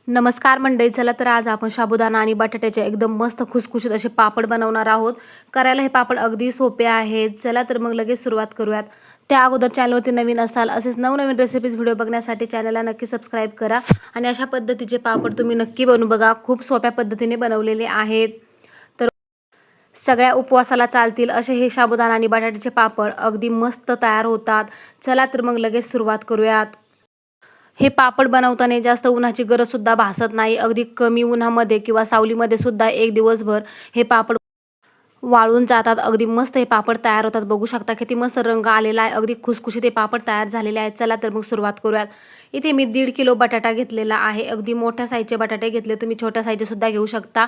नमस्कार मंडळी, चला तर आज आपण साबुदाणा आणि बटाट्याचे एकदम मस्त खुसखुशीत असे पापड बनवणार आहोत. करायला हे पापड अगदी सोपे आहेत. चला तर मग लगेच सुरुवात करूयात. त्या अगोदर चॅनलवरती नवीन असाल असेच नवनवीन रेसिपीज व्हिडिओ बघण्यासाठी चॅनलला नक्की सबस्क्राईब करा आणि अशा पद्धतीचे पापड तुम्ही नक्की बनवून बघा. खूप सोप्या पद्धतीने बनवलेले आहेत. तर सगळ्या उपवासाला चालतील असे हे साबुदाणा आणि बटाट्याचे पापड अगदी मस्त तयार होतात. चला तर मग लगेच सुरुवात करूयात. हे पापड बनवताना जास्त उन्हाची गरजसुद्धा भासत नाही. अगदी कमी उन्हामध्ये किंवा सावलीमध्ये सुद्धा एक दिवसभर हे पापड वाळून जातात. अगदी मस्त हे पापड तयार होतात. बघू शकता किती मस्त रंग आलेला आहे. अगदी खुसखुशीत हे पापड तयार झालेले आहेत. चला तर मग सुरुवात करूयात. इथे मी 1.5 किलो बटाटा घेतलेला आहे. अगदी मोठ्या साईजचे बटाटे घेतले. तुम्ही छोट्या साईजचे सुद्धा घेऊ शकता.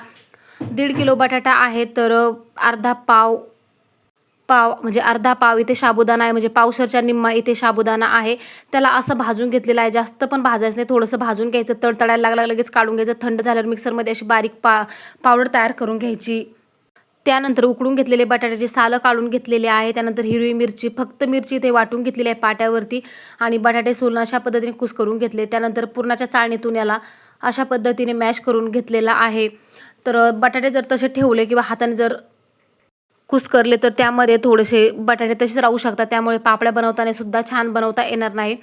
1.5 किलो बटाटा आहे तर अर्धा पाव पाव म्हणजे अर्धा पाव इथे साबुदाणा आहे, म्हणजे पावशेरच्या निम्मा इथे साबुदाणा आहे. त्याला असं भाजून घेतलेलं आहे. जास्त पण भाजायचं नाही, थोडंसं भाजून घ्यायचं. तडतडायला लागला लगेच काढून घ्यायचं. थंड झाल्यावर मिक्सरमध्ये अशी बारीक पावडर तयार करून घ्यायची. त्यानंतर उकडून घेतलेले बटाट्याची सालं काढून घेतलेले आहे. त्यानंतर हिरवी मिरची, फक्त मिरची इथे वाटून घेतलेली आहे पाट्यावरती आणि बटाटे सोलून अशा पद्धतीने कुस्करून घेतले. त्यानंतर पुरणाच्या चाळणीतून याला अशा पद्धतीने मॅश करून घेतलेला आहे. तर बटाटे जर तसे ठेवले किंवा हाताने जर कुस्करले तर त्यामध्ये थोडेसे बटाटे तसेच राहू शकतात. त्यामुळे पापड्या बनवताना सुद्धा छान बनवता येणार नाही.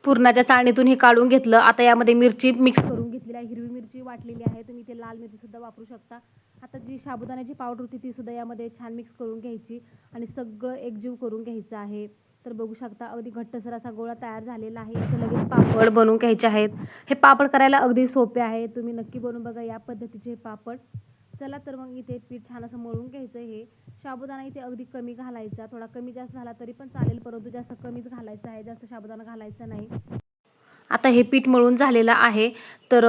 पुरणाच्या चाळणीतून हे काढून घेतलं. आता यामध्ये मिरची मिक्स करून घेतलेली आहे. हिरवी मिरची वाटलेली आहे. तुम्ही ते लाल मिरची सुद्धा वापरू शकता. आता जी साबुदाण्याची पावडर होती ती सुद्धा यामध्ये छान मिक्स करून घ्यायची आणि सगळं एकजीव करून घ्यायचं आहे. तर बघू शकता अगदी घट्टसर असा गोळा तयार झालेला आहे. याचे लगेच पापड बनवून घ्यायचे आहेत. हे पापड करायला अगदी सोपे आहे. तुम्ही नक्की बनवून बघा या पद्धतीचे पापड. चला तर मग इथे पीठ छान असं मळून घ्यायचं. हे साबुदाणा इथे अगदी कमी घालायचा. थोडा कमी जास्त झाला तरी पण चालेल, परंतु जास्त कमीच घालायचा आहे. जास्त साबुदाणा घालायचा नाही. आता हे पीठ मळून झालेलं आहे. तर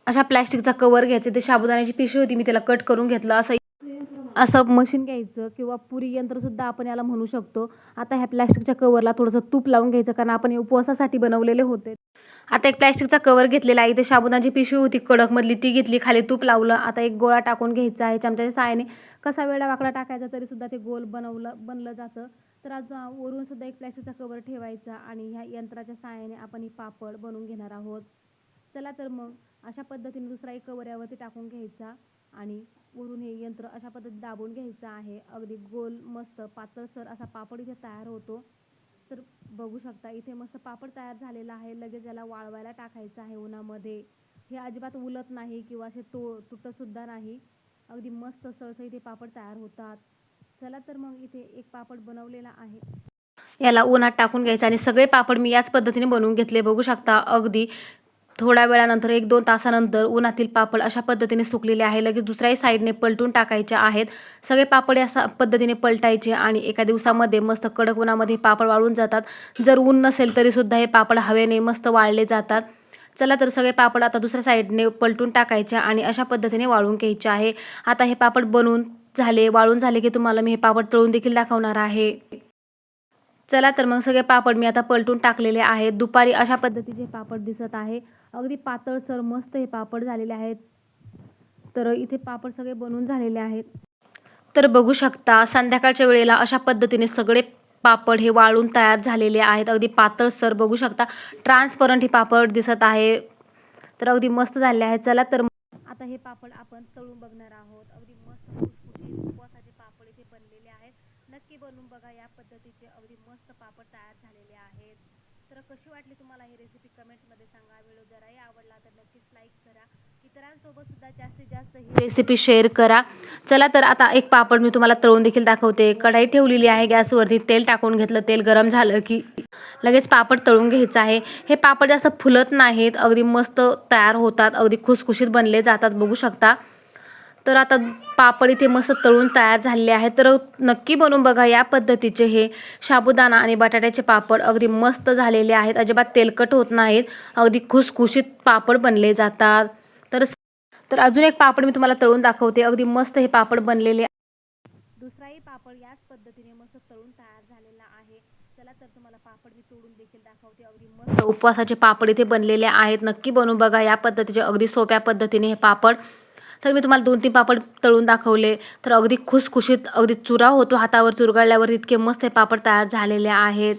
अशा प्लॅस्टिकचा कवर घ्यायचं. ते साबुदाण्याची पिशवी होती, मी त्याला कट करून घेतलं. असं असं मशीन घ्यायचं किंवा पुरी यंत्रसुद्धा आपण याला म्हणू शकतो. आता ह्या प्लॅस्टिकच्या कवरला थोडंसं तूप लावून घ्यायचं, कारण आपण हे उपवासासाठी बनवलेले होते. आता एक प्लॅस्टिकचा कवर घेतलेला आहे. इथे साबुदाण्याची पिशवी होती कडकमधली, ती घेतली. खाली तूप लावलं. आता एक गोळा टाकून घ्यायचा आहे चमच्याच्या सहाय्याने. कसा वेडा वाकडा टाकायचा तरी सुद्धा ते गोल बनलं जातं. तर आज वरून सुद्धा एक प्लॅस्टिकचा कवर ठेवायचा आणि ह्या यंत्राच्या सहाय्याने आपण ही पापड बनवून घेणार आहोत. चला तर मग अशा पद्धतीने दुसरा एक कवर यावरती टाकून घ्यायचा आणि वरून हे यंत्र अशा पद्धतीने दाबून घ्यायचं आहे. अगदी गोल मस्त पातळसर असा पापड इथे तयार होतो. तर बघू शकता इथे मस्त पापड तयार झालेला आहे. लगेच याला वाळवायला टाकायचं आहे उन्हामध्ये. हे अजिबात उलत नाही किंवा असे तुटत सुद्धा नाही. अगदी मस्त सळसळीत इथे पापड तयार होतात. चला तर मग इथे एक पापड बनवलेला आहे. याला उन्हात टाकून घ्यायचं आणि सगळे पापड मी याच पद्धतीने बनवून घेतले. बघू शकता अगदी थोड्या वेळानंतर 1-2 तासानंतर उन्हातील पापड अशा पद्धतीने सुकलेले आहे. लगेच दुसऱ्याही साईडने पलटून टाकायचे आहेत. सगळे पापड या पद्धतीने पलटायचे आणि एका दिवसामध्ये मस्त कडक उन्हामध्ये पापड वाळून जातात. जर ऊन नसेल तरीसुद्धा हे पापड हवेने मस्त वाळले जातात. चला तर सगळे पापड आता दुसऱ्या साईडने पलटून टाकायचे आणि अशा पद्धतीने वाळून घ्यायचे आहे. आता हे पापड बनवून झाले, वाळून झाले की तुम्हाला मी हे पापड तळून देखील दाखवणार आहे. चला तर मग सगळे पापड मी आता पलटून टाकलेले आहेत. दुपारी अशा पद्धतीचे पापड दिसत आहे. अगदी पातळसर मस्त हे पापड झालेले आहेत. तर इथे पापड सगळे बनवून झालेले आहेत. तर बघू शकता संध्याकाळच्या वेळेला अशा पद्धतीने सगळे पापड हे वाळून तयार झालेले आहेत. अगदी पातळसर बघू शकता ट्रान्सपरंट हे पापड दिसत आहे. तर अगदी मस्त झाले आहेत. चला तर आता हे पापड आपण तळून बघणार आहोत. अगदी मस्त खुसखुशीत उपवासाचे पापड इथे बनलेले आहेत. नक्की बनवून बघा या पद्धतीचे अगदी मस्त पापड तयार झालेले आहेत. तर कशी वाटली तुम्हाला ही रेसिपी कमेंट्समध्ये सांगा. व्हिडिओ जराही आवडला तर नक्कीच लाईक करा. इतरांसोबत सुद्धा जास्तीत जास्त ही रेसिपी शेअर करा. चला तर आता एक पापड मी तुम्हाला तळून देखील दाखवते. कढाई ठेवलेली आहे गॅसवरती. तेल टाकून घेतलं. तेल गरम झालं की लगेच पापड तळून घ्यायचं आहे. हे पापड जास्त फुलत नाहीत. अगदी मस्त तयार होतात. अगदी खुसखुशीत बनले जातात. बघू शकता. तर आता पापड इथे मस्त तळून तयार झालेले आहेत. तर नक्की बनवून बघा या पद्धतीचे हे साबुदाणा आणि बटाट्याचे पापड अगदी मस्त झालेले आहेत. अजिबात तेलकट होत नाहीत. अगदी खुसखुशीत पापड बनले जातात. तर तर अजून एक पापड मी तुम्हाला तळून दाखवते. अगदी मस्त हे पापड बनलेले. दुसराही पापड याच पद्धतीने मस्त तळून तयार झालेला आहे. चला तर तुम्हाला पापड मी तोडून देखील दाखवते. अगदी मस्त उपवासाचे पापड इथे बनलेले आहेत. नक्की बनवून बघा या पद्धतीचे अगदी सोप्या पद्धतीने हे पापड. तर मी तुम्हाला 2-3 पापड तळून दाखवले. तर अगदी खुसखुशीत अगदी चुरा होतो हातावर चुरगळल्यावर, इतके मस्त हे पापड तयार झालेले आहेत.